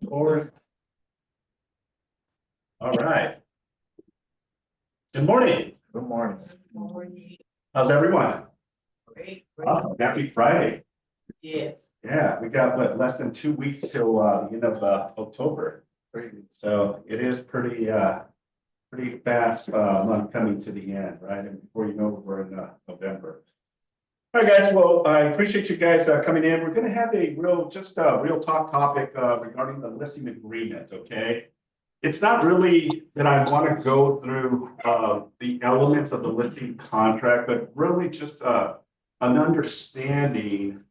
Or, all right. Good morning. Good morning. How's everyone? Great. Awesome. Happy Friday. Yes. Yeah, we got what, less than 2 weeks till the end of October. So it is pretty fast month coming to the end, right? And before you know it, we're in November. All right, guys. Well, I appreciate you guys coming in. We're going to have a real talk topic regarding the listing agreement. Okay. It's not really that I want to go through the elements of the listing contract, but really just an understanding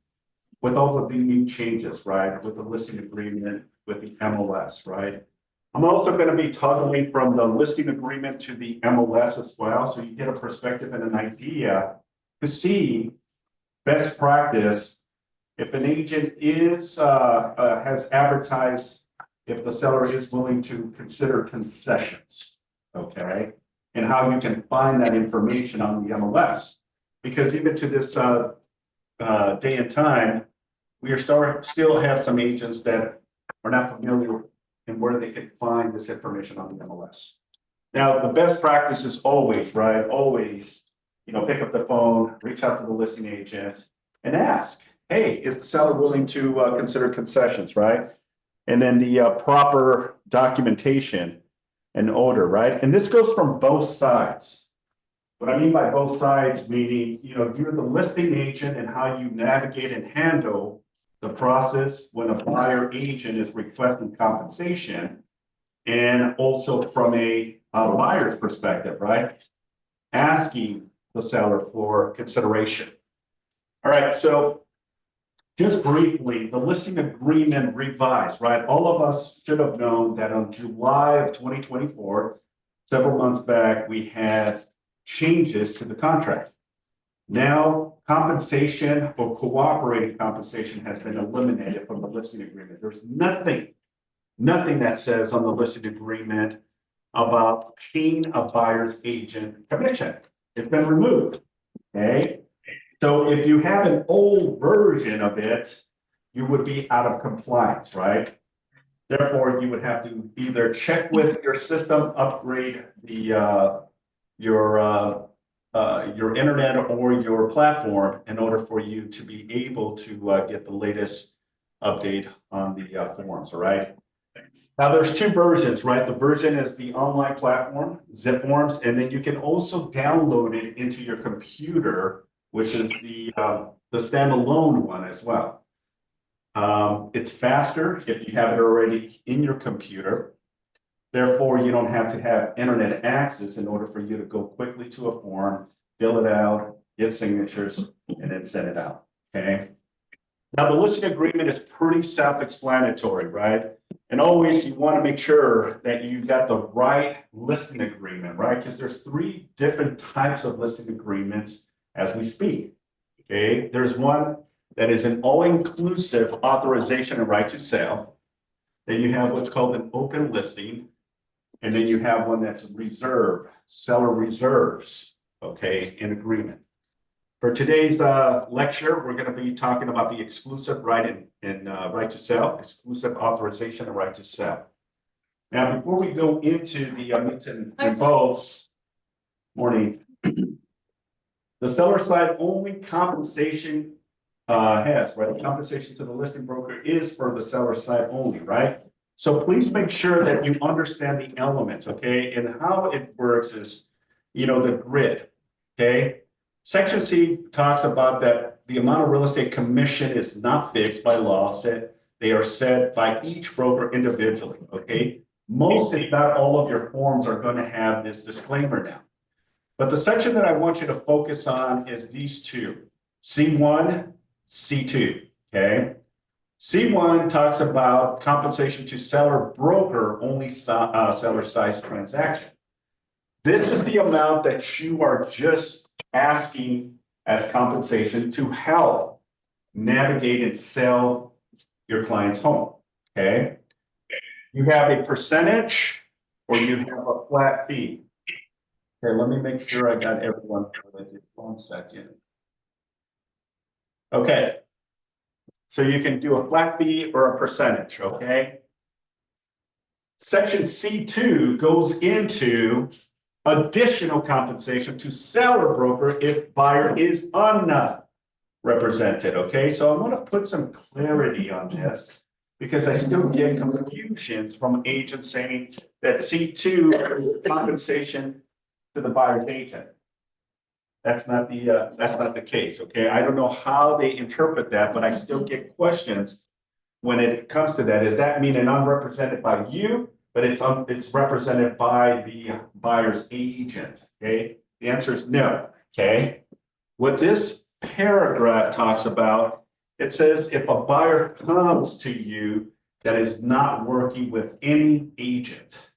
with all of the new changes, right? With the listing agreement, with the MLS, right? I'm also going to be toggling from the listing agreement to the MLS as well, so you get a perspective and an idea to see best practice. If an agent has advertised, if the seller is willing to consider concessions, okay, and how you can find that information on the MLS, because even to this day and time, we are still have some agents that are not familiar in where they can find this information on the MLS. Now, the best practice is always, right? Always, pick up the phone, reach out to the listing agent and ask, hey, is the seller willing to consider concessions, right? And then the proper documentation and order, right? And this goes from both sides. What I mean by both sides, meaning, you're the listing agent and how you navigate and handle the process when a buyer agent is requesting compensation, and also from a buyer's perspective, right? Asking the seller for consideration. All right, so just briefly, the listing agreement revised, right? All of us should have known that on July of 2024, several months back, we had changes to the contract. Now, compensation or cooperating compensation has been eliminated from the listing agreement. There's nothing that says on the listing agreement about paying a buyer's agent commission. It's been removed, okay? So if you have an old version of it, you would be out of compliance, right? Therefore, you would have to either check with your system, upgrade your internet or your platform in order for you to be able to get the latest update on the forms, all right? Now there's two versions, right? The version is the online platform, zip forms, and then you can also download it into your computer, which is the standalone one as well. It's faster if you have it already in your computer. Therefore, you don't have to have internet access in order for you to go quickly to a form, fill it out, get signatures, and then send it out, okay? Now, the listing agreement is pretty self-explanatory, right? And always you want to make sure that you've got the right listing agreement, right? Because there's 3 different types of listing agreements as we speak, okay? There's one that is an all-inclusive authorization and right to sell. Then you have what's called an open listing. And then you have one that's reserved, seller reserves, okay, in agreement. For today's lecture, we're going to be talking about the exclusive right and right to sell, exclusive authorization and right to sell. Now, before we go into the nuts and bolts, morning, the seller side only compensation has, right? Compensation to the listing broker is for the seller side only, right? So please make sure that you understand the elements, okay? And how it works is, the grid, okay? Section C talks about that the amount of real estate commission is not fixed by law, they are set by each broker individually, okay? Most, if not all of your forms are going to have this disclaimer now. But the section that I want you to focus on is these two, C1, C2, okay? C1 talks about compensation to seller broker only seller size transaction. This is the amount that you are just asking as compensation to help navigate and sell your client's home, okay? You have a percentage or you have a flat fee. Okay, let me make sure I got everyone. 1 second. Okay. So you can do a flat fee or a percentage, okay? Section C2 goes into additional compensation to seller broker if buyer is unrepresented, okay? So I want to put some clarity on this because I still get confusions from agents saying that C2 is compensation to the buyer's agent. That's not the case, okay? I don't know how they interpret that, but I still get questions when it comes to that. Does that mean an unrepresented by you, but it's represented by the buyer's agent, okay? The answer is no, okay? What this paragraph talks about, it says if a buyer comes to you that is not working with any agent,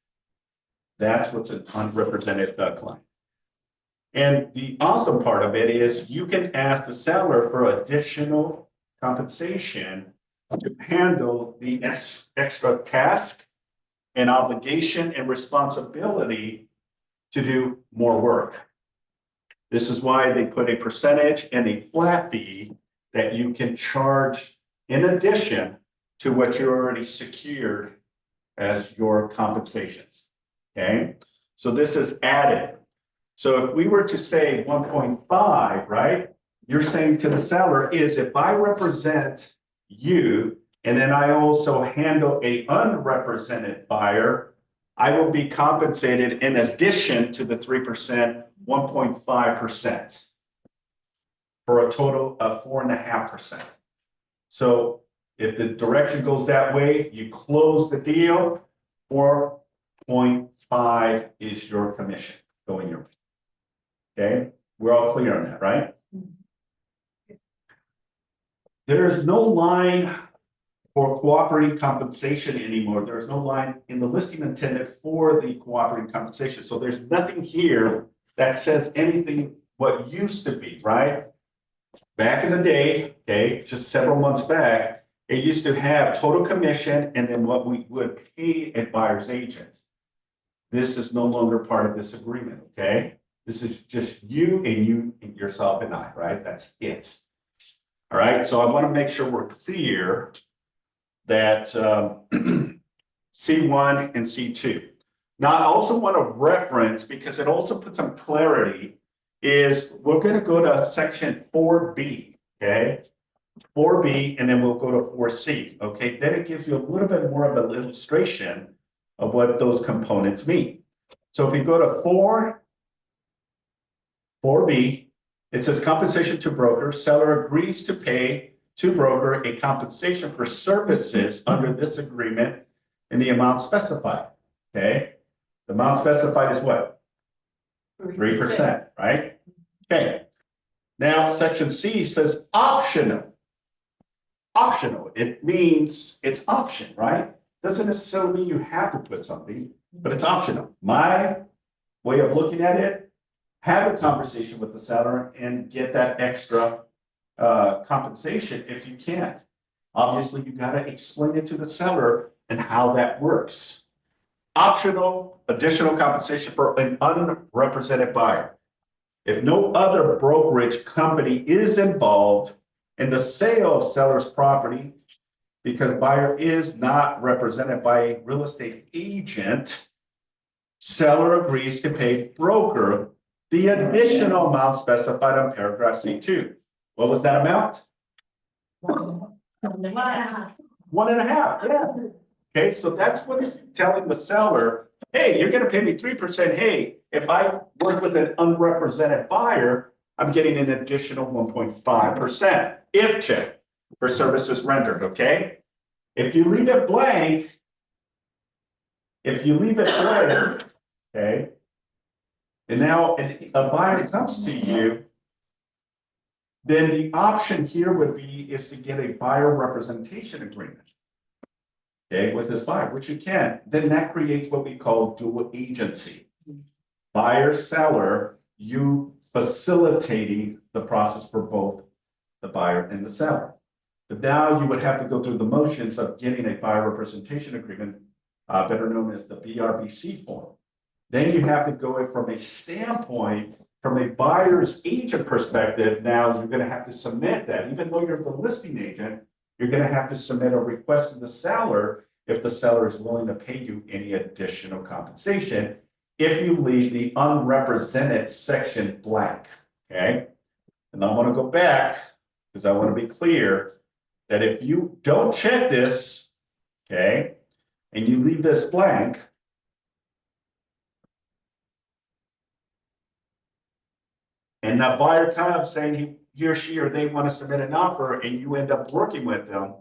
that's what's an unrepresented client. And the awesome part of it is you can ask the seller for additional compensation to handle the extra task and obligation and responsibility to do more work. This is why they put a percentage and a flat fee that you can charge in addition to what you already secured as your compensation. Okay, so this is added. So if we were to say 1.5, right? You're saying to the seller is if I represent you, and then I also handle a unrepresented buyer, I will be compensated in addition to the 3%, 1.5%, for a total of 4.5%. So if the direction goes that way, you close the deal, 4.5 is your commission going your way. Okay, we're all clear on that, right? There is no line for cooperating compensation anymore. There's no line in the listing intended for the cooperating compensation. So there's nothing here that says anything what used to be, right? Back in the day, okay, just several months back, it used to have total commission and then what we would pay a buyer's agent. This is no longer part of this agreement, okay? This is just you and yourself and I, right? That's it. All right, so I want to make sure we're clear that C1 and C2. Now, I also want to reference, because it also puts some clarity, is we're going to go to section 4B, okay? 4B, and then we'll go to 4C, okay? Then it gives you a little bit more of an illustration of what those components mean. So if we go to 4B, it says compensation to broker. Seller agrees to pay to broker a compensation for services under this agreement in the amount specified, okay? The amount specified is what? 3%, right? Okay. Now, section C says optional. Optional, it means it's option, right? Doesn't necessarily mean you have to put something, but it's optional. My way of looking at it, have a conversation with the seller and get that extra compensation if you can. Obviously, you got to explain it to the seller and how that works. Optional additional compensation for an unrepresented buyer. If no other brokerage company is involved in the sale of seller's property because buyer is not represented by a real estate agent, seller agrees to pay broker the additional amount specified on paragraph C2. What was that amount? 1.5, yeah. Okay, so that's what it's telling the seller, hey, you're gonna pay me 3%. Hey, if I work with an unrepresented buyer, I'm getting an additional 1.5% if check for services rendered, okay? If you leave it blank, okay, and now a buyer comes to you, then the option here would be is to get a buyer representation agreement, okay, with this buyer, which you can. Then that creates what we call dual agency. Buyer, seller, you facilitating the process for both the buyer and the seller. But now you would have to go through the motions of getting a buyer representation agreement, better known as the BRBC form. Then you have to go in from a standpoint, from a buyer's agent perspective. Now you're going to have to submit that, even though you're the listing agent, you're gonna have to submit a request to the seller if the seller is willing to pay you any additional compensation if you leave the unrepresented section blank, okay? And I want to go back because I want to be clear that if you don't check this, okay, and you leave this blank, and that buyer comes saying he or she or they want to submit an offer and you end up working with them,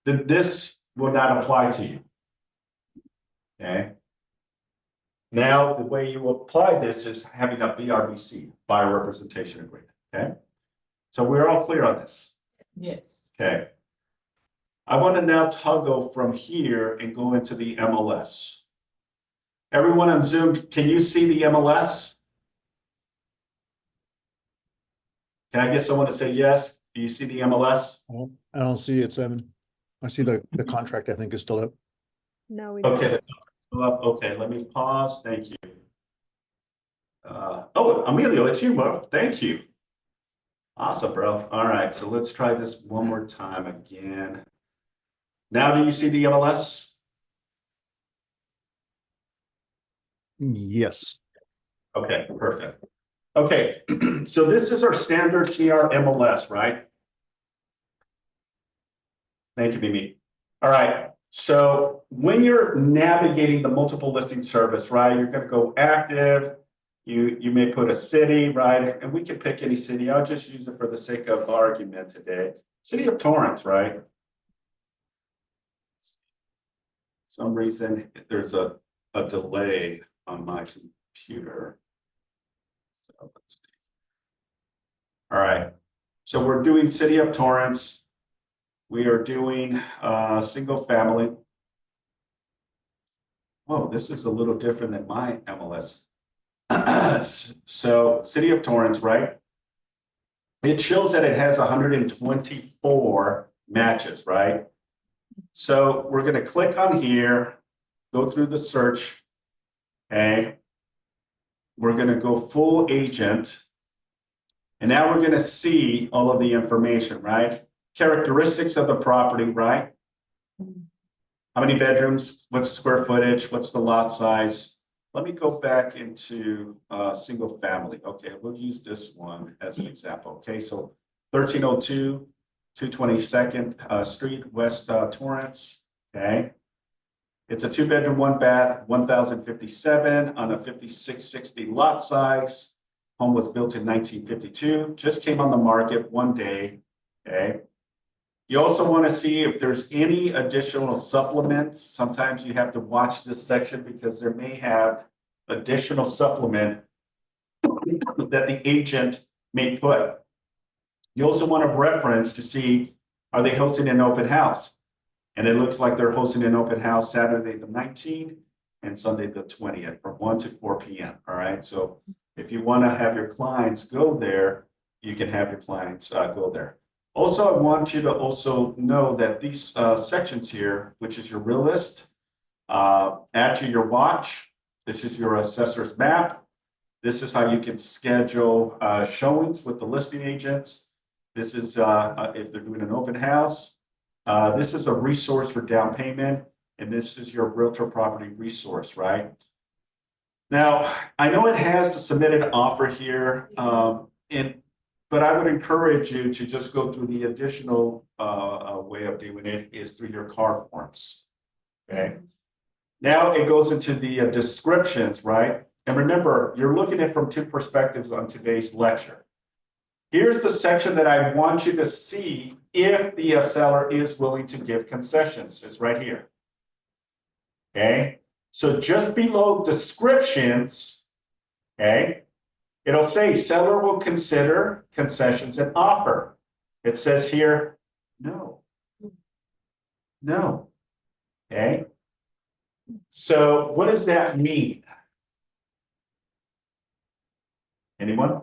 then this will not apply to you. Okay. Now, the way you apply this is having a BRBC, buyer representation agreement. Okay. So we're all clear on this. Yes. Okay. I want to now toggle from here and go into the MLS. Everyone on Zoom, can you see the MLS? Can I get someone to say yes? Do you see the MLS? I don't see it, Simon. I see the contract, I think, is still up. No, we don't. Okay. Okay, let me pause. Thank you. Oh, Emilio, it's you, bro. Thank you. Awesome, bro. All right, so let's try this one more time again. Now, do you see the MLS? Yes. Okay, perfect. Okay, so this is our standard CR MLS, right? Thank you, Mimi. All right, so when you're navigating the multiple listing service, right, you're going to go active. You may put a city, right? And we can pick any city. I'll just use it for the sake of argument today. City of Torrance, right? Some reason there's a delay on my computer. So let's see. All right, so we're doing City of Torrance. We are doing single family. Whoa, this is a little different than my MLS. So City of Torrance, right? It shows that it has 124 matches, right? So we're going to click on here, go through the search. Okay. We're going to go full agent. And now we're going to see all of the information, right? Characteristics of the property, right? How many bedrooms? What's the square footage? What's the lot size? Let me go back into single family. Okay, we'll use this one as an example. Okay, so 1302, 222nd Street, West Torrance. Okay, it's a 2-bedroom, 1-bath, 1,057 on a 5660 lot size. Home was built in 1952. Just came on the market one day. Okay. You also want to see if there's any additional supplements. Sometimes you have to watch this section because there may have additional supplement that the agent may put. You also want to reference to see, are they hosting an open house? And it looks like they're hosting an open house Saturday the 19th and Sunday the 20th from 1 to 4 p.m. All right. So if you want to have your clients go there, you can have your clients go there. Also, I want you to also know that these sections here, which is your real list, add to your watch. This is your assessor's map. This is how you can schedule showings with the listing agents. This is if they're doing an open house. This is a resource for down payment, and this is your realtor property resource, right? Now, I know it has the submitted offer here, but I would encourage you to just go through the additional way of doing it is through your car forms. Okay. Now it goes into the descriptions, right? And remember, you're looking at it from two perspectives on today's lecture. Here's the section that I want you to see if the seller is willing to give concessions. It's right here. Okay. So just below descriptions, okay, it'll say seller will consider concessions and offer. It says here, no. No. Okay. So what does that mean? Anyone?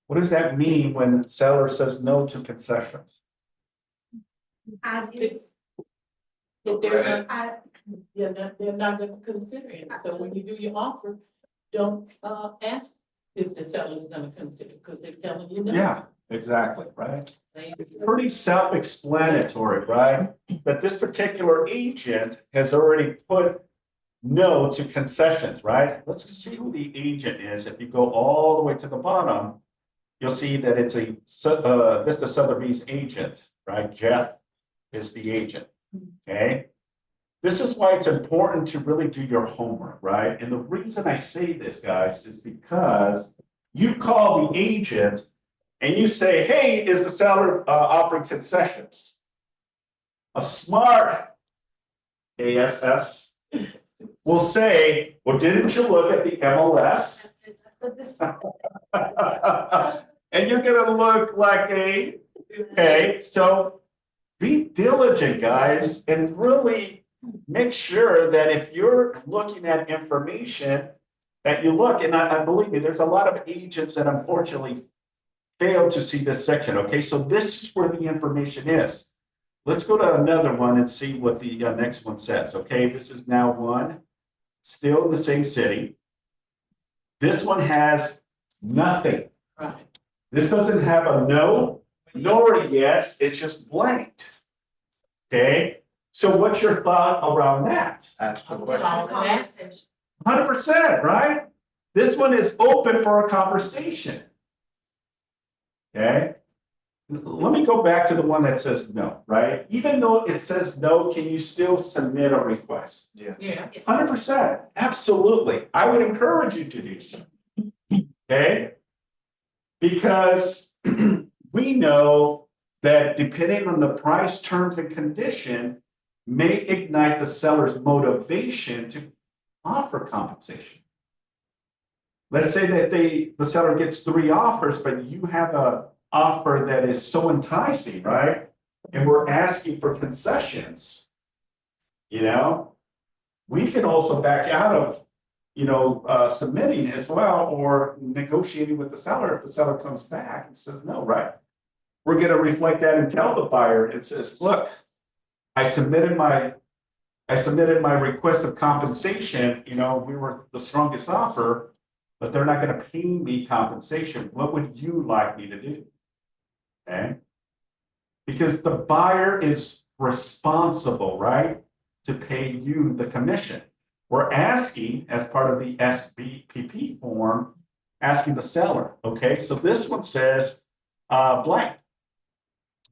What does that mean when the seller says no to concessions? As is. If they're not, they're not gonna consider it. So when you do your offer, don't ask if the seller's gonna consider, because they're telling you no. Yeah, exactly, right? It's pretty self-explanatory, right? That this particular agent has already put no to concessions, right? Let's see who the agent is. If you go all the way to the bottom, you'll see that it's Vista Sotheby's agent, right? Jeff is the agent, okay? This is why it's important to really do your homework, right? And the reason I say this, guys, is because you call the agent and you say, hey, is the seller offering concessions? A smart ASS will say, well, didn't you look at the MLS? And you're gonna look like okay, so be diligent, guys, and really make sure that if you're looking at information that you look, and I believe me, there's a lot of agents that unfortunately fail to see this section, okay? So this is where the information is. Let's go to another one and see what the next one says, okay? This is now one, still in the same city. This one has nothing. Right. This doesn't have a no, nor a yes, it's just blanked. Okay, so what's your thought around that? Ask the Conversation. 100%, right? This one is open for a conversation. Okay, let me go back to the one that says no, right? Even though it says no, can you still submit a request? Yeah. 100%, absolutely. I would encourage you to do so. Okay, because we know that depending on the price, terms, and condition may ignite the seller's motivation to offer compensation. Let's say that the seller gets 3 offers, but you have an offer that is so enticing, right? And we're asking for concessions, you know, we can also back out of, submitting as well, or negotiating with the seller if the seller comes back and says no, right? We're going to reflect that and tell the buyer, it says, look, I submitted my request of compensation, we were the strongest offer, but they're not going to pay me compensation. What would you like me to do? Okay. Because the buyer is responsible, right, to pay you the commission. We're asking, as part of the SBPP form, asking the seller, okay? So this one says blank.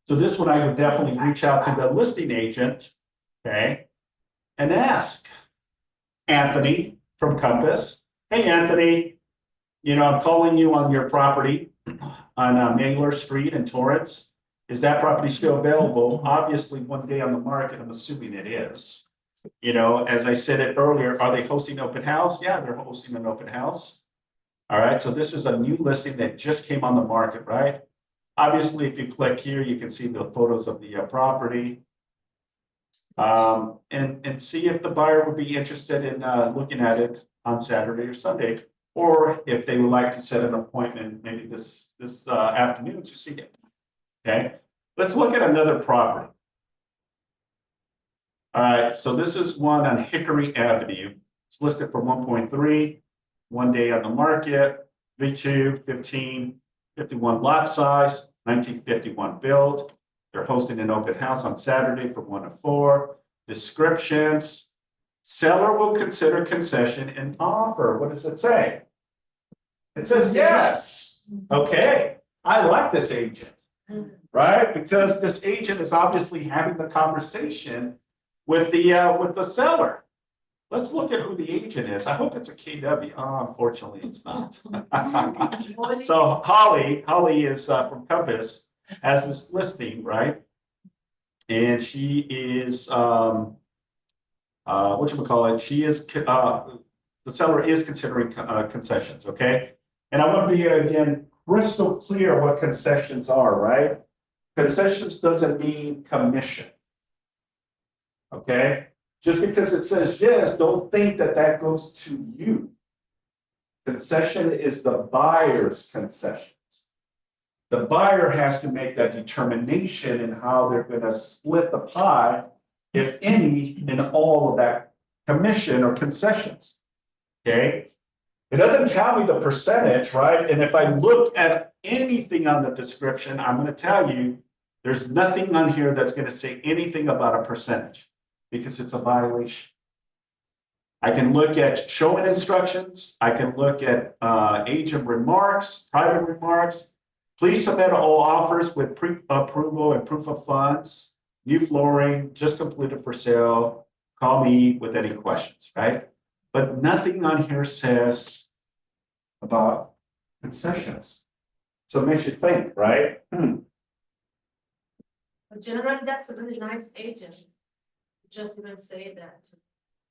So this one I would definitely reach out to the listing agent, okay, and ask Anthony from Compass, hey, Anthony, I'm calling you on your property on Mangler Street in Torrance. Is that property still available? Obviously, one day on the market, I'm assuming it is. As I said it earlier, are they hosting open house? Yeah, they're hosting an open house. All right, so this is a new listing that just came on the market, right? Obviously, if you click here, you can see the photos of the property. And see if the buyer would be interested in looking at it on Saturday or Sunday, or if they would like to set an appointment maybe this afternoon to see it. Okay, let's look at another property. All right, so this is one on Hickory Avenue. It's listed for 1.3, one day on the market, V2, 1551 lot size, 1951 build. They're hosting an open house on Saturday from 1 to 4. Descriptions. Seller will consider concession and offer. What does it say? It says yes. Okay, I like this agent, right? Because this agent is obviously having the conversation with the seller. Let's look at who the agent is. I hope it's a KW. Oh, unfortunately, it's not. So Holly is from Compass, has this listing, right? And she is whatchamacallit, she is the seller is considering concessions, okay? And I want to be again crystal clear what concessions are, right? Concessions doesn't mean commission. Okay, just because it says yes, don't think that that goes to you. Concession is the buyer's concessions. The buyer has to make that determination in how they're going to split the pie, if any, in all of that commission or concessions. Okay, it doesn't tell me the percentage, right? And if I look at anything on the description, I'm going to tell you There's nothing on here that's gonna say anything about a percentage, because it's a violation. I can look at showing instructions, I can look at agent remarks, private remarks. Please submit all offers with pre-approval and proof of funds, new flooring, just completed for sale. Call me with any questions, right? But nothing on here says about concessions. So it makes you think, right? But generally, that's a really nice agent. Just even say that.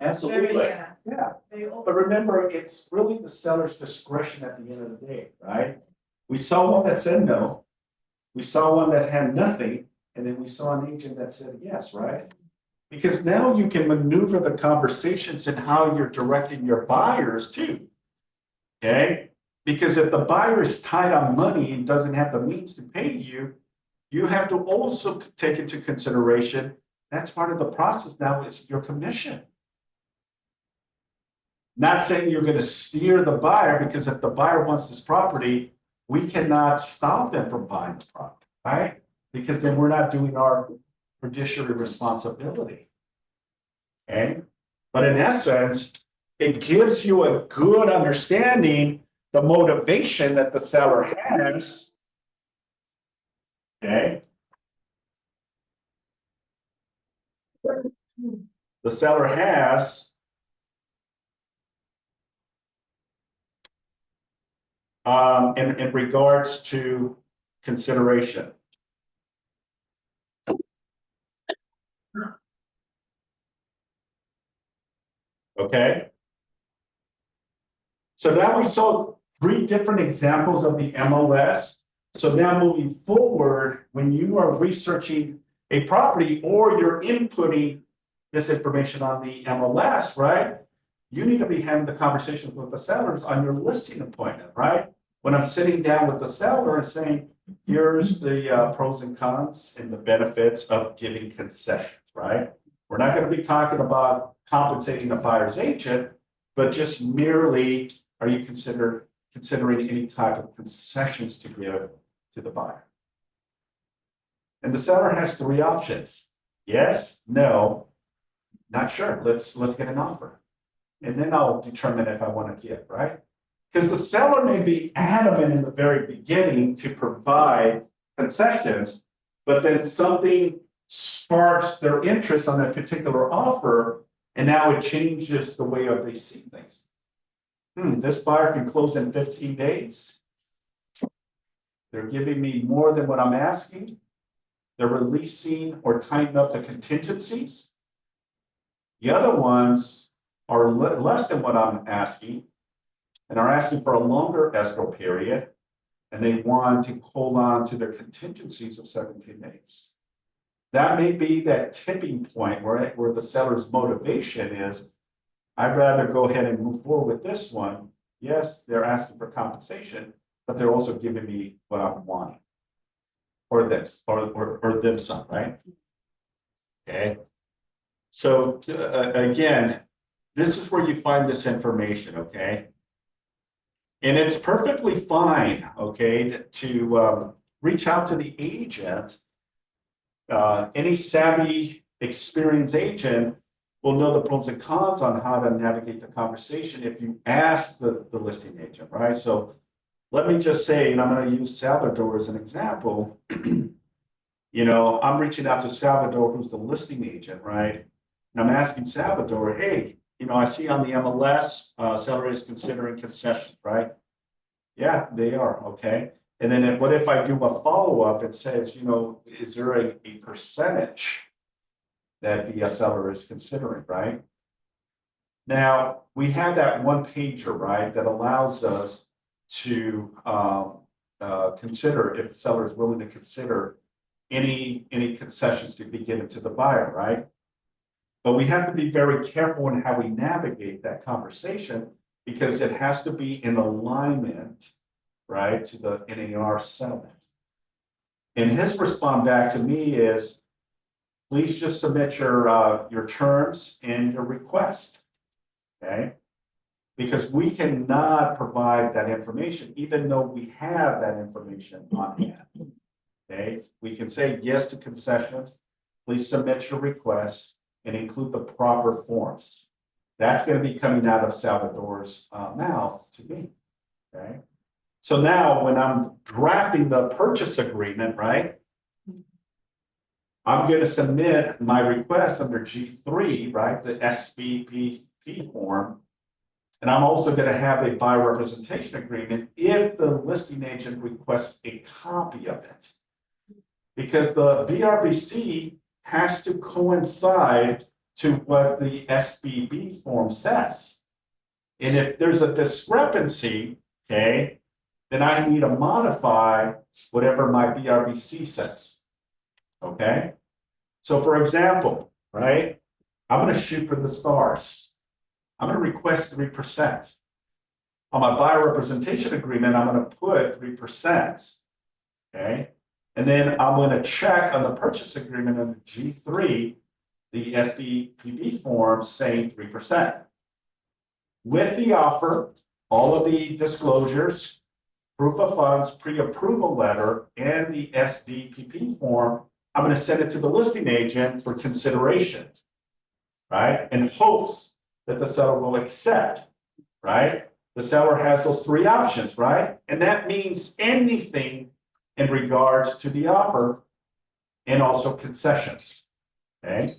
Absolutely, Very, yeah. very But open. remember, it's really the seller's discretion at the end of the day, right? We saw one that said no. We saw one that had nothing, and then we saw an agent that said yes, right? Because now you can maneuver the conversations and how you're directing your buyers too. Okay? Because if the buyer is tight on money and doesn't have the means to pay you, you have to also take into consideration, that's part of the process now, is your commission. Not saying you're going to steer the buyer, because if the buyer wants this property, we cannot stop them from buying the property, right? Because then we're not doing our fiduciary responsibility. Okay? But in essence, it gives you a good understanding the motivation that the seller has. Okay? The seller has in regards to consideration. Okay. So now we saw 3 different examples of the MLS. So now moving forward, when you are researching a property or you're inputting this information on the MLS, right? You need to be having the conversations with the sellers on your listing appointment, right? When I'm sitting down with the seller and saying, here's the pros and cons and the benefits of giving concessions, right? We're not going to be talking about compensating the buyer's agent, but just merely, are you considering any type of concessions to give to the buyer? And the seller has 3 options. Yes, no, not sure. Let's get an offer. And then I'll determine if I want to give, right? Because the seller may be adamant in the very beginning to provide concessions, but then something sparks their interest on that particular offer, and now it changes the way they see things. This buyer can close in 15 days. They're giving me more than what I'm asking. They're releasing or tightening up the contingencies. The other ones are less than what I'm asking and are asking for a longer escrow period, and they want to hold on to their contingencies of 17 days. That may be that tipping point where the seller's motivation is, I'd rather go ahead and move forward with this one. Yes, they're asking for compensation, but they're also giving me what I'm wanting. Or this, or them some, right? Okay. So again, this is where you find this information, okay? And it's perfectly fine, okay, to reach out to the agent. Any savvy, experienced agent will know the pros and cons on how to navigate the conversation if you ask the listing agent, right? So let me just say, and I'm going to use Salvador as an example. You know, I'm reaching out to Salvador, who's the listing agent, right? And I'm asking Salvador, hey, you know, I see on the MLS, seller is considering concessions, right? Yeah, they are, okay. And then what if I do a follow-up and says, you know, is there a percentage that the seller is considering, right? Now, we have that one pager, right, that allows us to consider if the seller is willing to consider any concessions to be given to the buyer, right? But we have to be very careful in how we navigate that conversation, because it has to be in alignment, right, to the NAR settlement. And his response back to me is, please just submit your terms and your request, okay? Because we cannot provide that information, even though we have that information on hand. Okay, we can say yes to concessions. Please submit your requests and include the proper forms. That's gonna be coming out of Salvador's mouth to me, okay? So now when I'm drafting the purchase agreement, right? I'm gonna submit my request under G3, right, the SBPP form. And I'm also gonna have a buyer representation agreement if the listing agent requests a copy of it. Because the BRBC has to coincide to what the SBB form says. And if there's a discrepancy, okay, then I need to modify whatever my BRBC says. Okay? So for example, right, I'm gonna shoot for the stars. I'm gonna request 3%. On my buyer representation agreement, I'm gonna put 3%. Okay? And then I'm gonna check on the purchase agreement under G3, the SBPB form saying 3%. With the offer, all of the disclosures, proof of funds, pre-approval letter, and the SBPP form, I'm gonna send it to the listing agent for consideration, right? In hopes that the seller will accept, right? The seller has those three options, right? And that means anything in regards to the offer and also concessions, okay?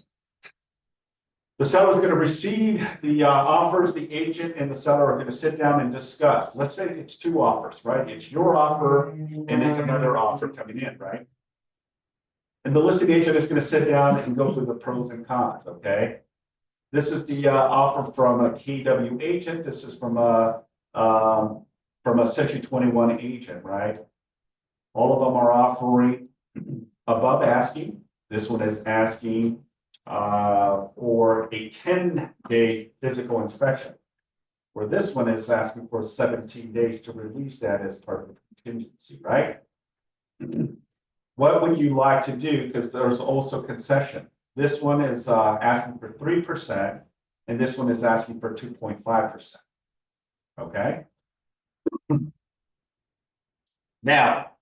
The seller is going to receive the offers, the agent and the seller are going to sit down and discuss. Let's say it's two offers, right? It's your offer and it's another offer coming in, right? And the listing agent is going to sit down and go through the pros and cons, okay? This is the offer from a KW agent. This is from a Section 21 agent, right? All of them are offering above asking. This one is asking for a 10-day physical inspection, where this one is asking for 17 days to release that as part of the contingency, right? What would you like to do? Because there's also concession. This one is asking for 3%, and this one is asking for 2.5%. Okay. Now,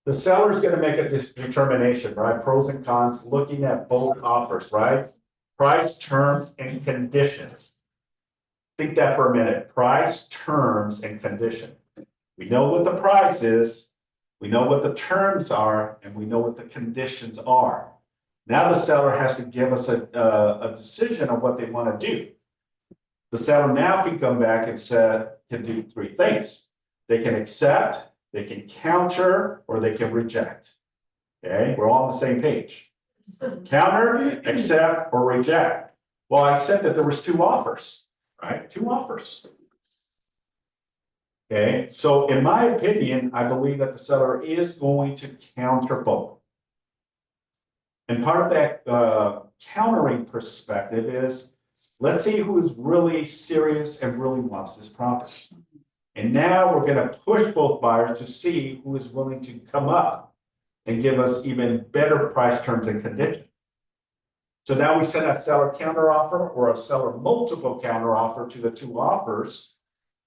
the seller is going to make a determination, right? Pros and cons, looking at both offers, right? Price, terms, and conditions. Think that for a minute. Price, terms, and condition. We know what the price is, we know what the terms are, and we know what the conditions are. Now the seller has to give us a decision on what they want to do. The seller now can come back and say, can do three things. They can accept, they can counter, or they can reject. Okay, we're all on the same page. Counter, accept, or reject. Well, I said that there was two offers, right? Two offers. Okay, so in my opinion, I believe that the seller is going to counter both. And part of that countering perspective is, let's see who is really serious and really wants this property. And now we're going to push both buyers to see who is willing to come up and give us even better price terms and conditions. So now we send a seller counteroffer or a seller multiple counteroffer to the two offers.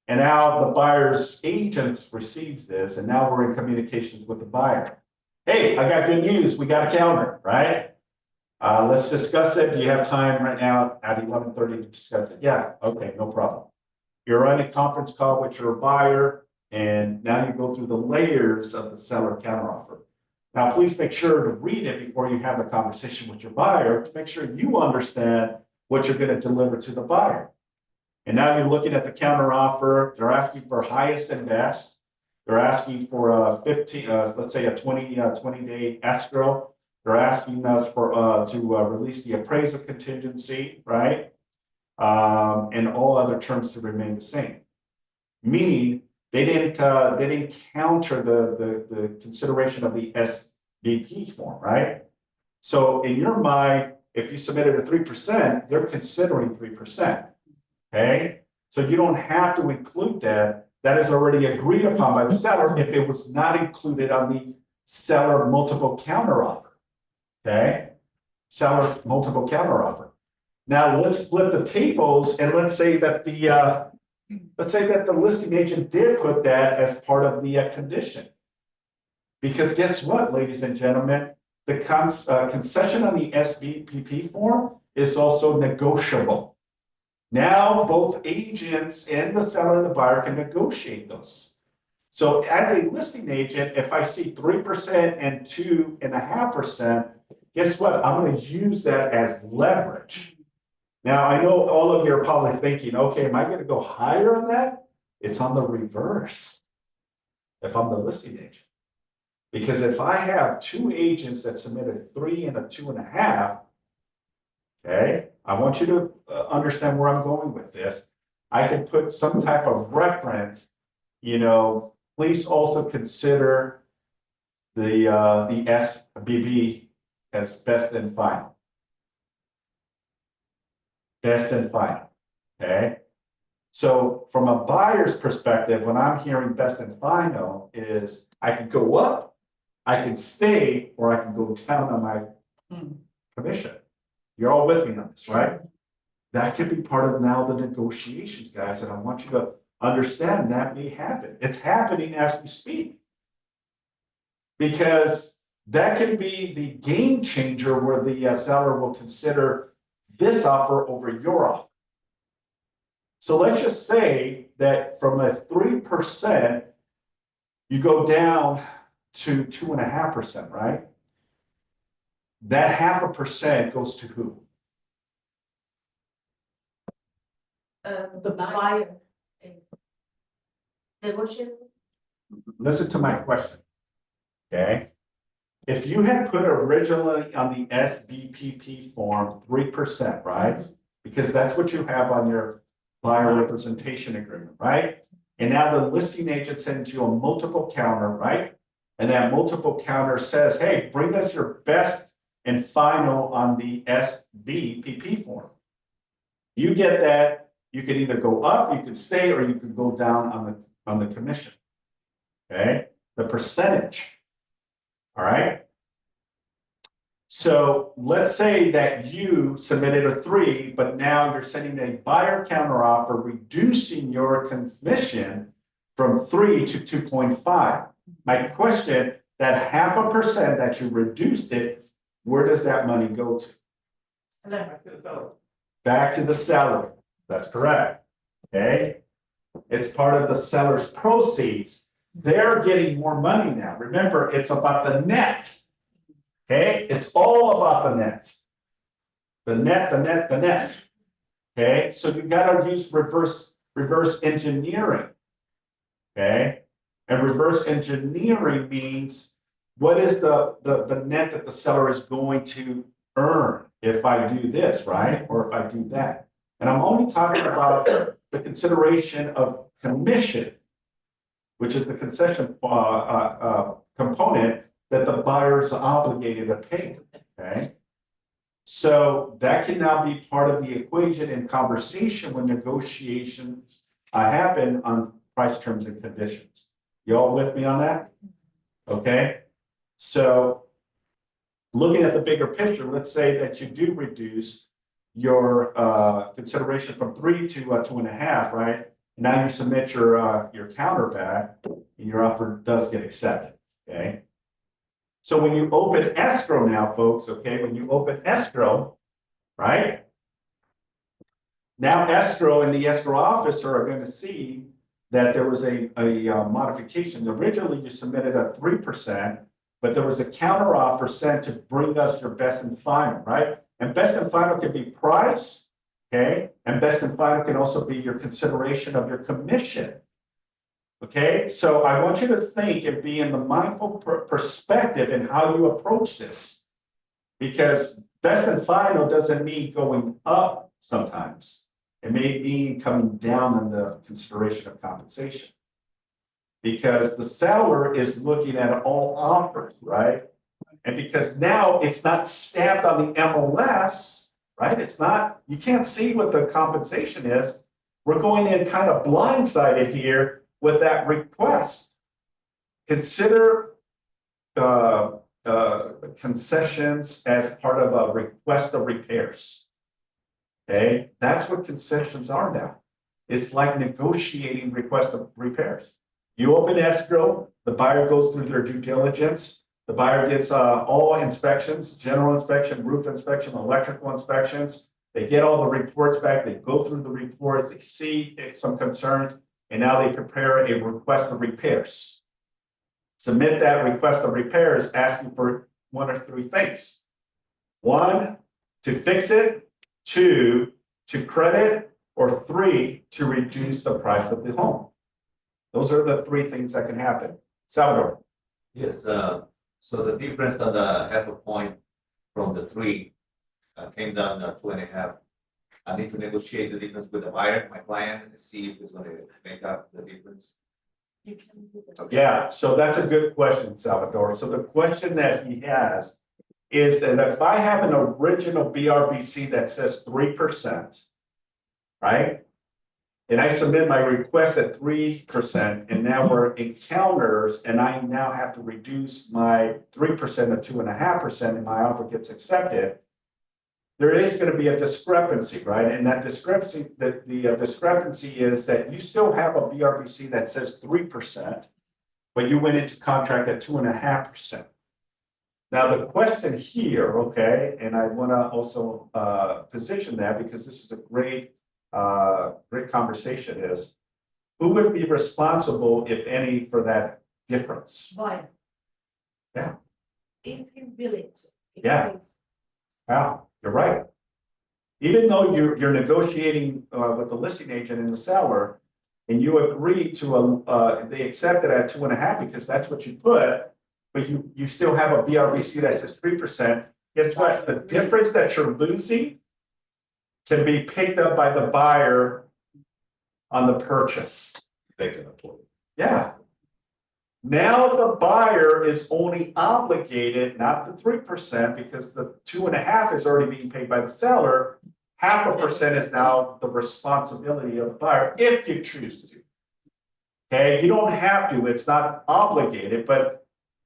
And now the buyer's agent receives this, and now we're in communications with the buyer. Hey, I got good news. We got a counter, right? Let's discuss it. Do you have time right now at 11:30 to discuss it? Yeah, okay, no problem. You're on a conference call with your buyer, and now you go through the layers of the seller counteroffer. Now, please make sure to read it before you have a conversation with your buyer to make sure you understand what you're going to deliver to the buyer. And now you're looking at the counteroffer. They're asking for highest and best. They're asking for a 15, let's say a 20-day escrow. They're asking us for to release the appraisal contingency, right? And all other terms to remain the same. Meaning they didn't counter the consideration of the SBP form, right? So in your mind, if you submitted a 3%, they're considering 3%. Okay, so you don't have to include that. That is already agreed upon by the seller if it was not included on the seller multiple counteroffer. Okay, seller multiple counteroffer. Now let's flip the tables and let's say that the listing agent did put that as part of the condition. Because guess what, ladies and gentlemen? The concession on the SBPP form is also negotiable. Now, both agents and the seller and the buyer can negotiate those. So as a listing agent, if I see 3% and 2.5%, guess what? I'm going to use that as leverage. Now, I know all of you are probably thinking, okay, am I going to go higher on that? It's on the reverse if I'm the listing agent. Because if I have two agents that submitted 3 and a 2.5, okay, I want you to understand where I'm going with this. I can put some type of reference, please also consider the SBB as best and final. Best and final, okay? So from a buyer's perspective, when I'm hearing best and final is I can go up, I can stay, or I can go down on my commission. You're all with me on this, right? That could be part of now the negotiations, guys, and I want you to understand that may happen. It's happening as we speak. Because that can be the game changer where the seller will consider this offer over your offer. So let's just say that from a 3%, you go down to 2.5%, right? That 0.5% goes to who? The buyer. Negotiate. Listen to my question, okay? If you had put originally on the SBPP form 3%, right? Because that's what you have on your buyer representation agreement, right? And now the listing agent sends you a multiple counter, right? And that multiple counter says, hey, bring us your best and final on the SBPP form. You get that, you can either go up, you can stay, or you can go down on the commission. Okay, the percentage. All right. So let's say that you submitted a 3, but now you're sending a buyer counter offer, reducing your commission from 3 to 2.5. My question, that 0.5% that you reduced it, where does that money go to? Back to the seller. That's correct. Okay. It's part of the seller's proceeds. They're getting more money now. Remember, it's about the net. Okay, it's all about the net. The net, the net, the net. Okay, so you got to use reverse engineering. Okay, and reverse engineering means what is the net that the seller is going to earn if I do this, right? Or if I do that. And I'm only talking about the consideration of commission, which is the concession component that the buyer is obligated to pay, okay? So that can now be part of the equation in conversation when negotiations happen on price terms and conditions. You all with me on that? Okay, so looking at the bigger picture, let's say that you do reduce your consideration from 3 to 2.5, right? Now you submit your counter back and your offer does get accepted, okay? So when you open escrow now, folks, okay, when you open escrow, right? Now escrow and the escrow officer are going to see that there was a modification. Originally you submitted a 3%, but there was a counter offer sent to bring us your best and final, right? And best and final can be price, okay? And best and final can also be your consideration of your commission. Okay, so I want you to think and be in the mindful perspective in how you approach this. Because best and final doesn't mean going up sometimes. It may mean coming down in the consideration of compensation. Because the seller is looking at all offers, right? And because now it's not stamped on the MLS, right? It's not, you can't see what the compensation is. We're going in kind of blindsided here with that request. Consider concessions as part of a request of repairs. Okay, that's what concessions are now. It's like negotiating request of repairs. You open escrow, the buyer goes through their due diligence. The buyer gets all inspections, general inspection, roof inspection, electrical inspections. They get all the reports back, they go through the reports, they see some concerns, and now they prepare a request of repairs. Submit that request of repairs asking for one or three things. One, to fix it. Two, to credit. Or three, to reduce the price of the home. Those are the three things that can happen. Salvador. Yes, so the difference on the half a point from the three came down to 2.5. I need to negotiate the difference with the buyer, my client, and see if it's gonna make up the difference. You can do that. Yeah, so that's a good question, Salvador. So the question that he has is that if I have an original BRBC that says 3%, right? And I submit my request at 3%, and now we're encounters, and I now have to reduce my 3% of 2.5%, and my offer gets accepted. There is going to be a discrepancy, right? And that discrepancy, the discrepancy is that you still have a BRBC that says 3%, but you went into contract at 2.5%. Now, the question here, okay, and I want to also position that because this is a great conversation is, who would be responsible, if any, for that difference? Buyer. Yeah. If you bill it. Yeah. Wow, you're right. Even though you're negotiating with the listing agent and the seller, and you agree to they accept it at 2.5 because that's what you put, but you still have a BRBC that says 3%. Guess what? The difference that you're losing can be picked up by the buyer on the purchase. They can afford it. Yeah. Now the buyer is only obligated, not the 3%, because the 2.5 is already being paid by the seller. 0.5% is now the responsibility of the buyer if you choose to. Okay, you don't have to, it's not obligated, but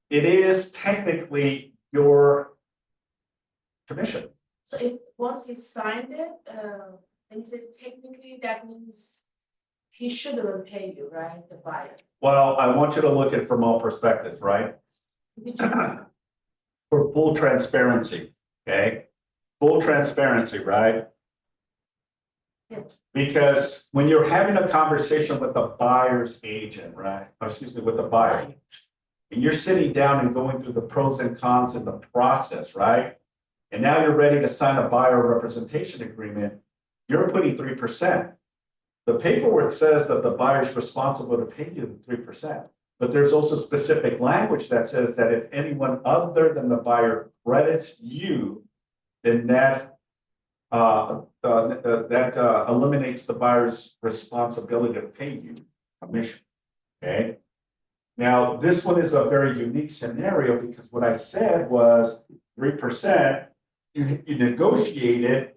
it is technically your commission. So if once he signed it, and he says technically that means he shouldn't pay you, right, the buyer? Well, I want you to look at it from all perspectives, right? Did you- For full transparency, okay? Full transparency, right? Yeah. Because when you're having a conversation with the buyer's agent, right? Or excuse me, with the buyer, and you're sitting down and going through the pros and cons of the process, right? And now you're ready to sign a buyer representation agreement, you're putting 3%. The paperwork says that the buyer is responsible to pay you the 3%. But there's also specific language that says that if anyone other than the buyer credits you, then that eliminates the buyer's responsibility to pay you commission. Okay. Now, this one is a very unique scenario because what I said was 3%, you negotiated,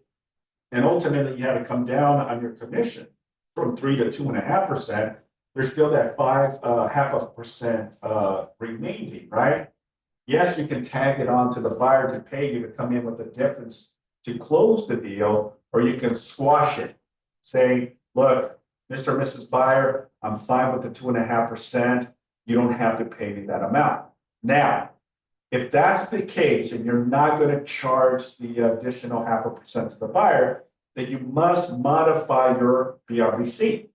and ultimately you had to come down on your commission from 3 to 2.5%. There's still that 0.5% remaining, right? Yes, you can tag it on to the buyer to pay you to come in with the difference to close the deal, or you can squash it. Say, look, Mr. and Mrs. Buyer, I'm fine with the 2.5%. You don't have to pay me that amount. Now, if that's the case, and you're not going to charge the additional 0.5% to the buyer, then you must modify your BRBC.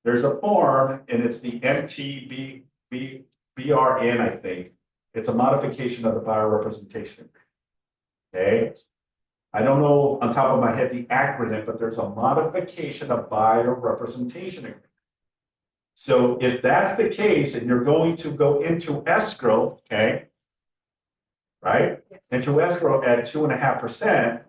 There's a form, and it's the MTBRN, I think. It's a modification of the buyer representation. Okay. I don't know on top of my head the acronym, but there's a modification of buyer representation agreement. So if that's the case, and you're going to go into escrow, okay, right? Yes. Into escrow at 2.5%,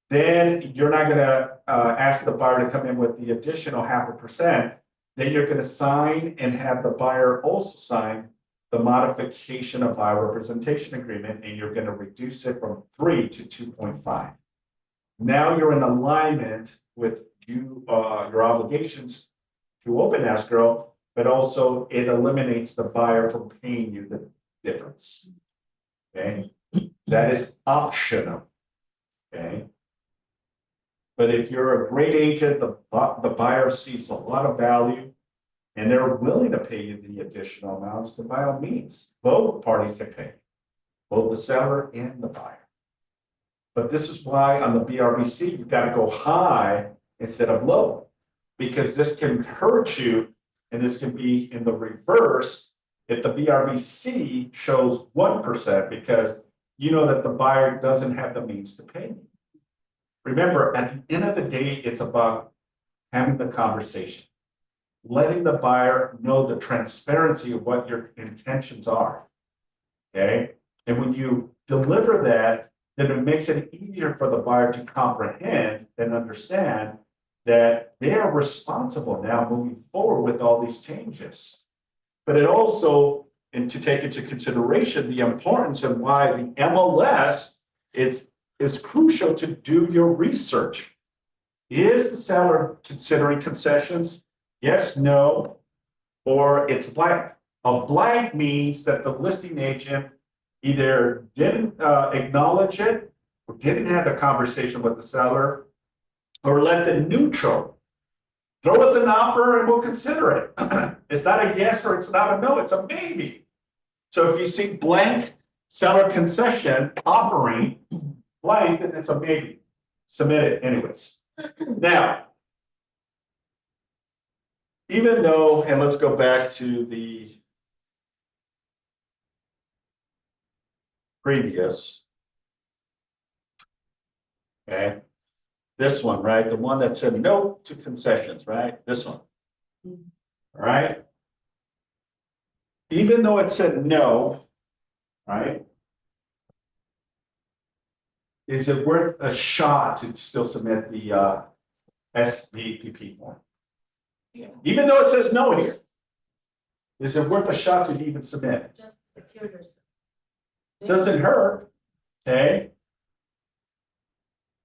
then you're not going to ask the buyer to come in with the additional 0.5%. Then you're going to sign and have the buyer also sign the modification of buyer representation agreement, and you're going to reduce it from 3 to 2.5. Now you're in alignment with your obligations to open escrow, but also it eliminates the buyer from paying you the difference. Okay, that is optional. Okay. But if you're a great agent, the buyer sees a lot of value and they're willing to pay you the additional amounts, then by all means, both parties can pay. Both the seller and the buyer. But this is why on the BRBC, you gotta go high instead of low. Because this can hurt you, and this can be in the reverse if the BRBC shows 1%, because you know that the buyer doesn't have the means to pay you. Remember, at the end of the day, it's about having the conversation, letting the buyer know the transparency of what your intentions are. Okay, and when you deliver that, then it makes it easier for the buyer to comprehend and understand that they are responsible now moving forward with all these changes. But it also, and to take into consideration the importance and why the MLS is crucial to do your research. Is the seller considering concessions? Yes, no, or it's blank. A blank means that the listing agent either didn't acknowledge it, or didn't have a conversation with the seller, or left it neutral. Throw us an offer and we'll consider it. It's not a yes or it's not a no, it's a maybe. So if you see blank seller concession offering blank, then it's a maybe. Submit it anyways. Now, even though, and let's go back to the previous. Okay, this one, right? The one that said no to concessions, right? This one. All right. Even though it said no, right? Is it worth a shot to still submit the SVPP form? Yeah. Even though it says no here, is it worth a shot to even submit? Just to secure yourself. Doesn't hurt, okay?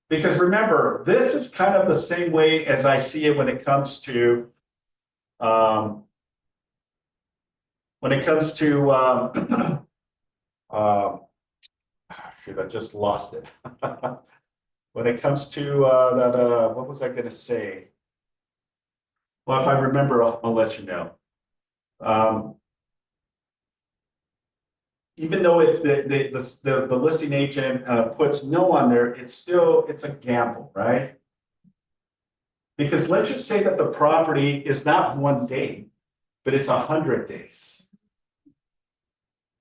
Because remember, this is kind of the same way as I see it when it comes to shoot, I just lost it. When it comes to that, what was I gonna say? Well, if I remember, I'll let you know. Even though it's the listing agent puts no on there, it's a gamble, right? Because let's just say that the property is not 1 day, but it's 100 days.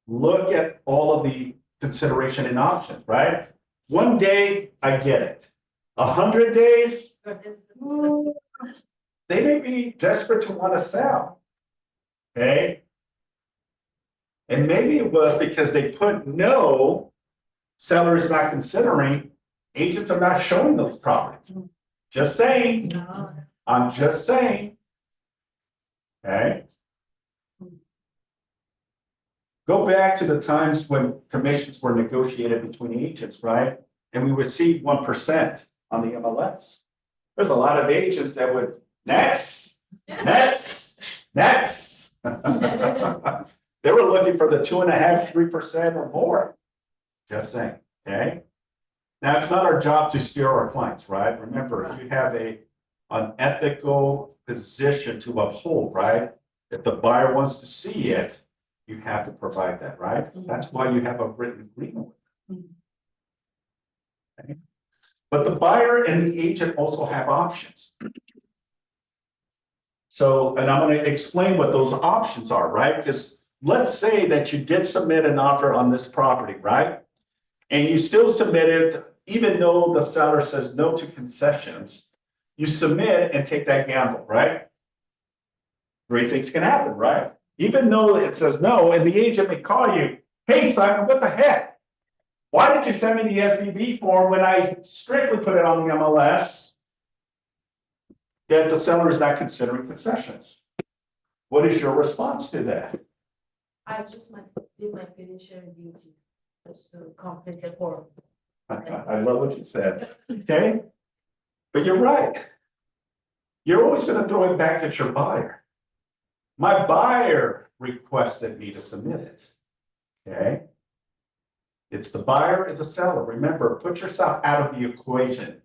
Look at all of the consideration and options, right? 1 day, I get it. 100 days, they may be desperate to want to sell. Okay. And maybe it was because they put no, seller is not considering, agents are not showing those properties. Just saying, I'm just saying. Okay. Go back to the times when commissions were negotiated between agents, right? And we received 1% on the MLS. There's a lot of agents that would, next. They were looking for the 2.5%, 3% or more. Just saying, okay? Now, it's not our job to steer our clients, right? Remember, you have an ethical position to uphold, right? If the buyer wants to see it, you have to provide that, right? That's why you have a written agreement with them. Okay? But the buyer and the agent also have options. So, and I'm going to explain what those options are, right? Because let's say that you did submit an offer on this property, right? And you still submitted, even though the seller says no to concessions, you submit and take that gamble, right? 3 things can happen, right? Even though it says no, and the agent may call you, hey, Simon, what the heck? Why did you send me the SVB form when I strictly put it on the MLS that the seller is not considering concessions? What is your response to that? I just might do my fiduciary duty, just to complete the form. I love what you said, okay? But you're right. You're always going to throw it back at your buyer. My buyer requested me to submit it, okay? It's the buyer and the seller. Remember, put yourself out of the equation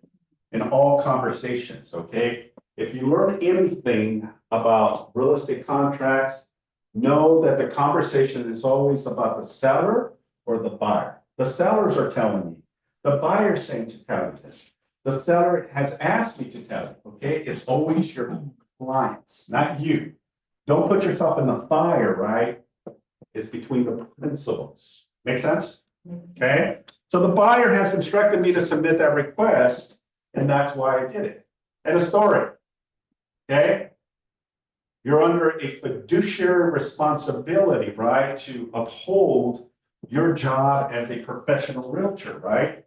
in all conversations, okay? if you learn anything about real estate contracts, know that the conversation is always about the seller or the buyer. The sellers are telling you, the buyer's saying to tell you this. The seller has asked me to tell you, okay? It's always your clients, not you. Don't put yourself in the fire, right? It's between the principals. Make sense? Okay? So the buyer has instructed me to submit that request, and that's why I did it. And a story. Okay? You're under a fiduciary responsibility, right? To uphold your job as a professional realtor, right?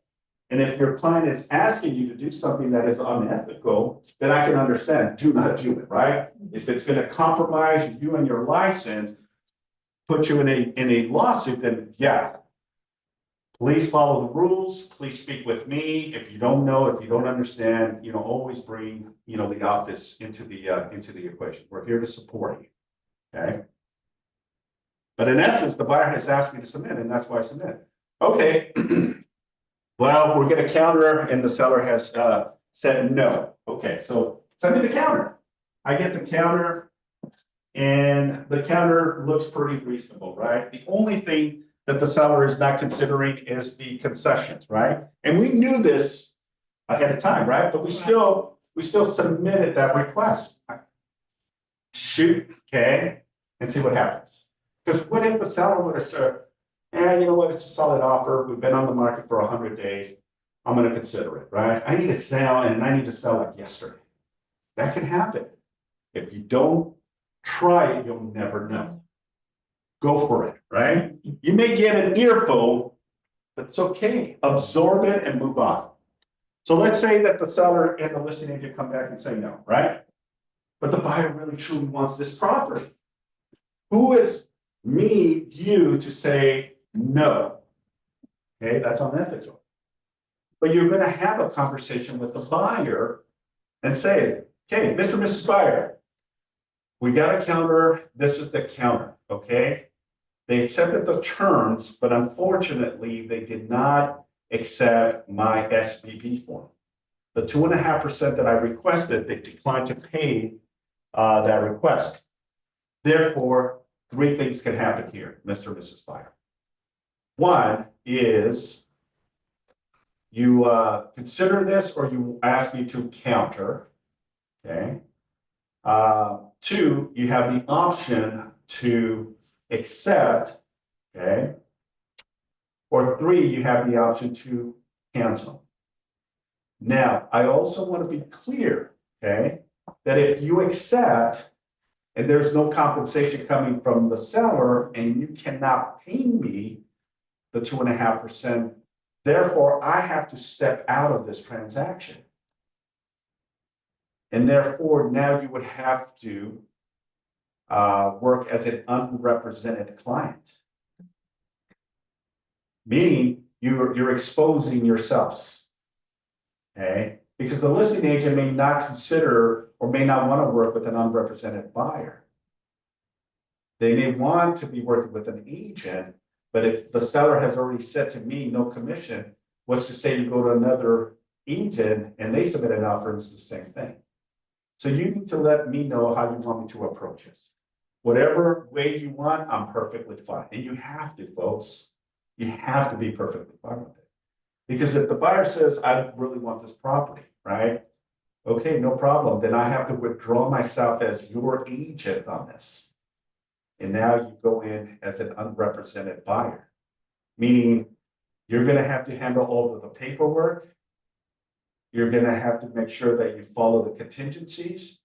And if your client is asking you to do something that is unethical, then I can understand, do not do it, right? If it's gonna compromise you and your license, put you in a lawsuit, then yeah. Please follow the rules, please speak with me. If you don't know, if you don't understand, always bring, the office into the equation. We're here to support you, okay? But in essence, the buyer has asked me to submit, and that's why I submit. Okay. Well, we're gonna counter, and the seller has said no. Okay, so send me the counter. I get the counter, and the counter looks pretty reasonable, right? The only thing that the seller is not considering is the concessions, right? And we knew this ahead of time, right? But we still submitted that request. Shoot, okay, and see what happens. Because what if the seller would have said, you know what, it's a solid offer, we've been on the market for 100 days, I'm gonna consider it, right? I need to sell, and I need to sell like yesterday. That can happen. If you don't try it, you'll never know. Go for it, right? You may get an earful, but it's okay. Absorb it and move on. So let's say that the seller and the listing agent come back and say no, right? But the buyer really truly wants this property. Who is me, you, to say no? Okay, that's unethical. But you're gonna have a conversation with the buyer and say, okay, Mr. and Mrs. Buyer, we got a counter, this is the counter, okay? They accepted the terms, but unfortunately, they did not accept my SBB form. The 2.5% that I requested, they declined to pay that request. Therefore, 3 things can happen here, Mr. and Mrs. Buyer. One is you consider this, or you ask me to counter, okay? 2, you have the option to accept, okay? Or 3, you have the option to cancel. Now, I also want to be clear, okay, that if you accept and there's no compensation coming from the seller and you cannot pay me the 2.5%, therefore I have to step out of this transaction. And therefore, now you would have to work as an unrepresented client. Meaning you're exposing yourselves, okay? Because the listing agent may not consider or may not want to work with an unrepresented buyer. They may want to be working with an agent, but if the seller has already said to me, no commission, what's to say you go to another agent and they submit an offer and it's the same thing. So you need to let me know how you want me to approach this. Whatever way you want, I'm perfectly fine. And you have to, folks. You have to be perfectly fine with it. Because if the buyer says, I really want this property, right? Okay, no problem. Then I have to withdraw myself as your agent on this. And now you go in as an unrepresented buyer. Meaning you're going to have to handle all of the paperwork. You're going to have to make sure that you follow the contingencies.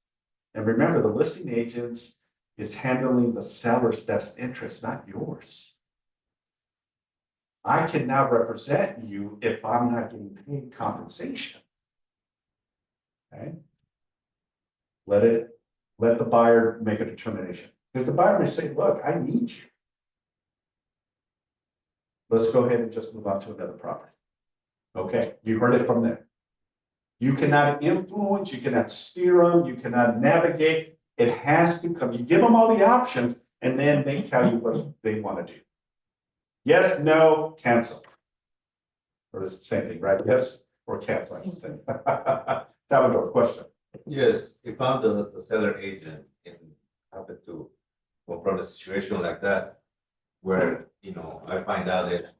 And remember, the listing agents is handling the seller's best interest, not yours. I cannot represent you if I'm not getting paid compensation. Okay? Let the buyer make a determination. Because the buyer may say, look, I need you. Let's go ahead and just move on to another property. Okay, you heard it from them. You cannot influence, you cannot steer them, you cannot navigate. It has to come. You give them all the options, and then they tell you what they want to do. Yes, no, cancel. Or it's the same thing, right? Yes or cancel, I should say. Salvador, question. Yes, if I'm the seller agent and happen to confront a situation like that, where, I find out that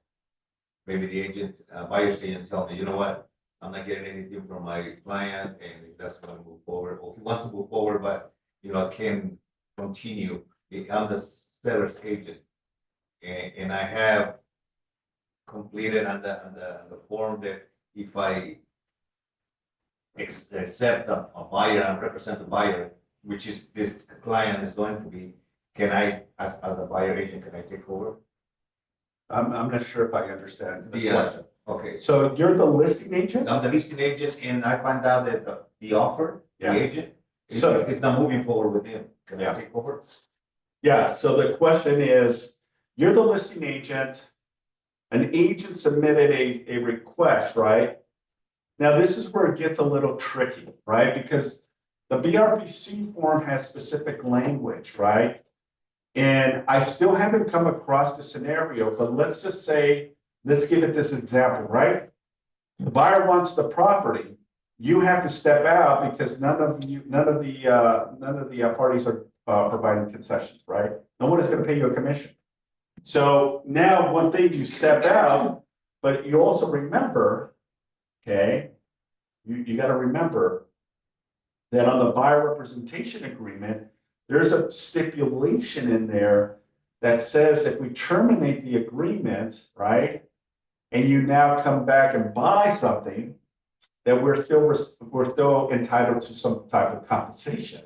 maybe the agent, buyer's agent tell me, you know what? I'm not getting anything from my client and if that's gonna move forward, or he wants to move forward, but, I can't continue. I'm the seller's agent. And I have completed on the form that if I accept a buyer and represent the buyer, which is this client is going to be, can I, as a buyer agent, can I take over? I'm not sure if I understand the The, question. Okay, so So you're the listing agent? I'm the listing agent and I find out that the offer, the Yeah. agent, So- is not moving forward with him. Can I Yeah. take over? Yeah, so the question is, you're the listing agent. An agent submitted a request, right? Now, this is where it gets a little tricky, right? Because the BRBC form has specific language, right? And I still haven't come across the scenario, but let's just say, let's give it this example, right? The buyer wants the property. You have to step out because none of the parties are providing concessions, right? No one is gonna pay you a commission. So now, one thing, you step out, but you also remember, okay? You gotta remember that on the buyer representation agreement, there's a stipulation in there that says if we terminate the agreement, right? And you now come back and buy something, that we're still entitled to some type of compensation.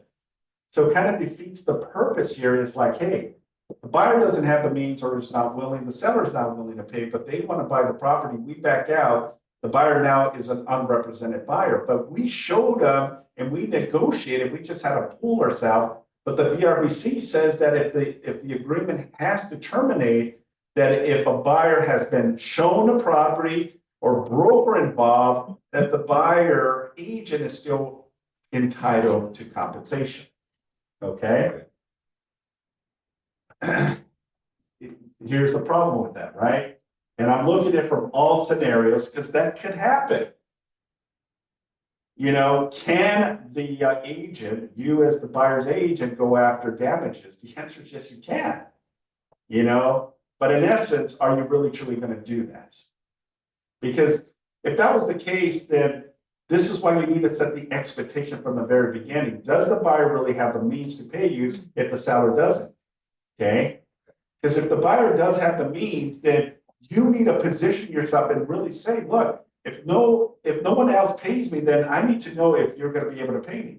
So it kind of defeats the purpose here, is like, hey, the buyer doesn't have the means or is not willing, the seller's not willing to pay, but they want to buy the property, we back out. The buyer now is an unrepresented buyer, but we showed them and we negotiated, we just had to pull ourselves. But the BRBC says that if the agreement has to terminate, that if a buyer has been shown a property or broker involved, that the buyer agent is still entitled to compensation. Okay? Here's the problem with that, right? And I'm looking at it from all scenarios because that could happen. Can the agent, you as the buyer's agent, go after damages? The answer is yes, you can. But in essence, are you really truly going to do that? Because if that was the case, then this is why you need to set the expectation from the very beginning. Does the buyer really have the means to pay you if the seller doesn't? Okay? Because if the buyer does have the means, then you need to position yourself and really say, look, if no one else pays me, then I need to know if you're going to be able to pay me.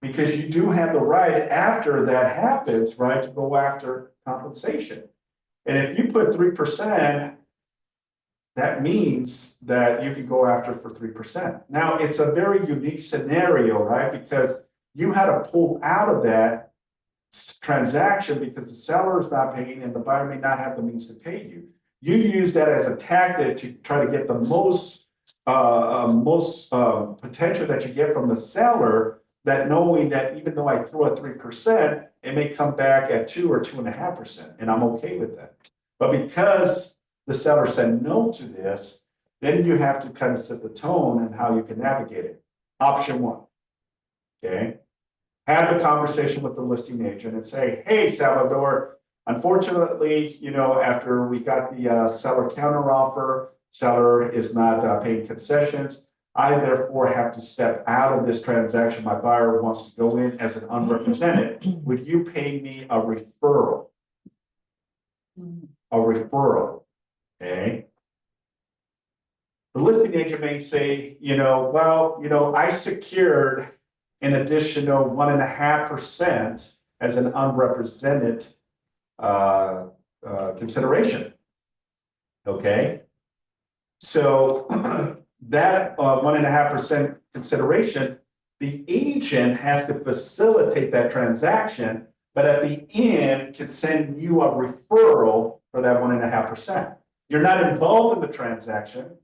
Because you do have the right after that happens, right, to go after compensation. And if you put 3%, that means that you can go after for 3%. Now, it's a very unique scenario, right? Because you had to pull out of that transaction because the seller is not paying and the buyer may not have the means to pay you. You use that as a tactic to try to get the most potential that you get from the seller, that knowing that even though I throw a 3%, it may come back at 2 or 2.5%, and I'm okay with that. But because the seller said no to this, then you have to kind of set the tone and how you can navigate it. Option one, okay? Have the conversation with the listing agent and say, hey, Salvador, unfortunately, after we got the seller counteroffer, seller is not paying concessions. I therefore have to step out of this transaction. My buyer wants to go in as an unrepresented. Would you pay me a referral? A referral, okay? The listing agent may say, I secured an additional 1.5% as an unrepresented consideration. Okay, so that 1.5% consideration, the agent has to facilitate that transaction, but at the end can send you a referral for that 1.5%. You're not involved in the transaction.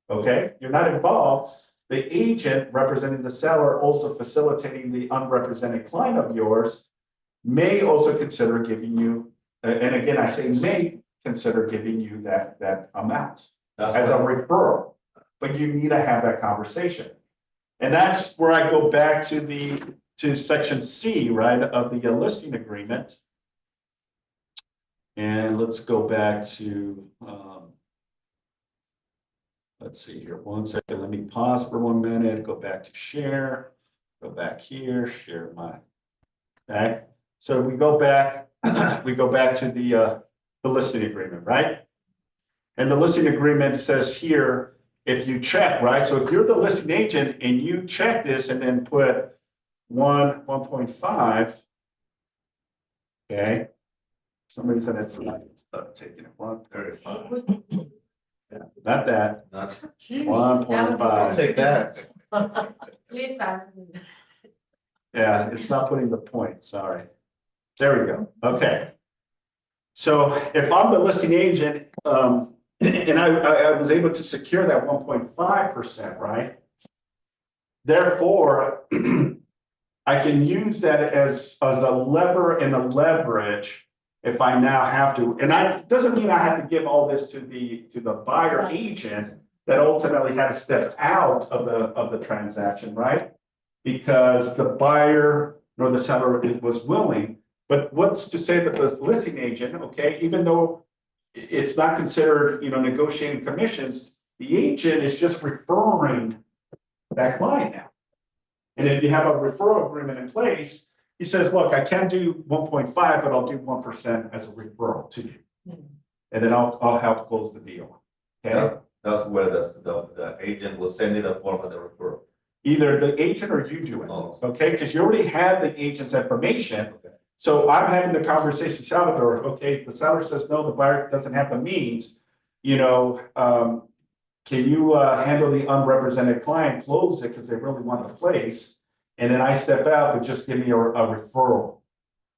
Okay, you're not involved. The agent representing the seller, also facilitating the unrepresented client of yours, may also consider giving you, and again, I say may consider giving you that amount as a referral. But you need to have that conversation. And that's where I go back to section C, right, of the listing agreement. And let's go back to, let's see here, 1 second, let me pause for 1 minute, go back to share, go back here, share my, okay? So we go back, to the listing agreement, right? And the listing agreement says here, if you check, right? So if you're the listing agent and you check this and then put 1.5, okay? Somebody said it's taking it 135. Yeah, not that, Not, 1.5. I'll take that. Please, Simon. Yeah, it's not putting the point, sorry. There we go, okay. So if I'm the listing agent, and I was able to secure that 1.5%, right? Therefore, I can use that as a lever and a leverage if I now have to, and doesn't mean I have to give all this to the buyer agent that ultimately had to step out of the transaction, right? Because the buyer nor the seller was willing, but what's to say that the listing agent, okay, even though it's not considered, negotiating commissions, the agent is just referring that client now. And if you have a referral agreement in place, he says, look, I can't do 1.5, but I'll do 1% as a referral to you. And then I'll help close the deal. Okay, That's where the agent will send you the form of the referral. either the agent or you do it, Oh. okay, because you already have the agent's information. Okay. So I'm having the conversation, Salvador, okay, the seller says, no, the buyer doesn't have the means, can you handle the unrepresented client, close it because they really want the place? And then I step out, but just give me a referral.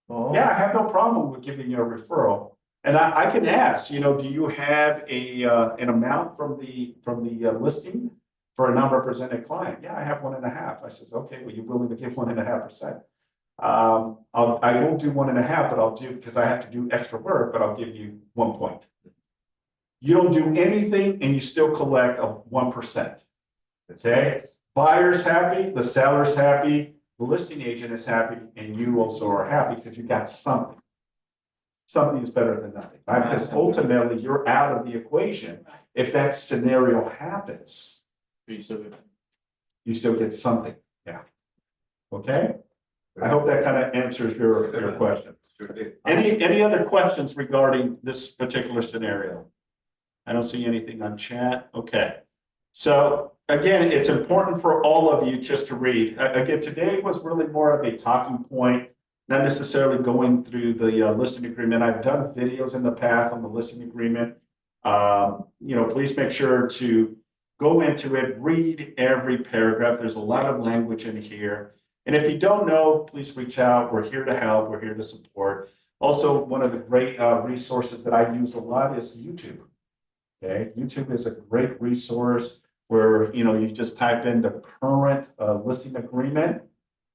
Oh. Yeah, I have no problem with giving you a referral. And I can ask, do you have an amount from the listing for a non-represented client? Yeah, I have 1.5. I says, okay, well, you're willing to give 1.5%. I won't do 1.5, but I'll do, because I have to do extra work, but I'll give you 1 point. You don't do anything and you still collect a 1%. Okay, buyer's happy, the seller's happy, the listing agent is happy, and you also are happy because you got something. Something is better than nothing, right? Because ultimately you're out of the equation. If that scenario happens, you still get something. Yeah. Okay. I hope that kind of answers your question. Sure did. Any other questions regarding this particular scenario? I don't see anything on chat. Okay. So again, it's important for all of you just to read. Again, today was really more of a talking point, not necessarily going through the listing agreement. I've done videos in the past on the listing agreement. Please make sure to go into it, read every paragraph. There's a lot of language in here. And if you don't know, please reach out. We're here to help. We're here to support. Also, one of the great resources that I use a lot is YouTube. Okay, YouTube is a great resource where you just type in the current listing agreement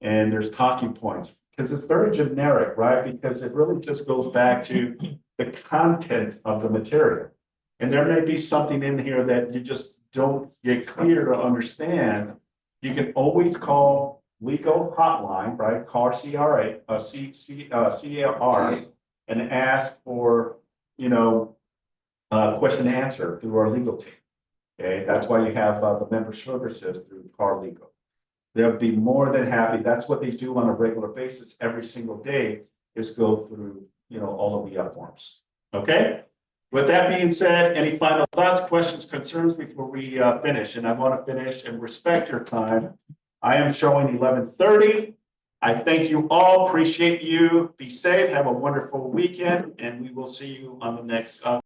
and there's talking points because it's very generic, right? Because it really just goes back to the content of the material. And there may be something in here that you just don't get clear to understand. You can always call legal hotline, right? Call CRA, CAR, and ask for, question and answer through our legal team. Okay, that's why you have the member services through CAR Legal. They'll be more than happy. That's what they do on a regular basis every single day is go through, all of the forms. Okay. With that being said, any final thoughts, questions, concerns before we finish? And I want to finish and respect your time. I am showing 11:30. I thank you all. Appreciate you. Be safe. Have a wonderful weekend, and we will see you on the next.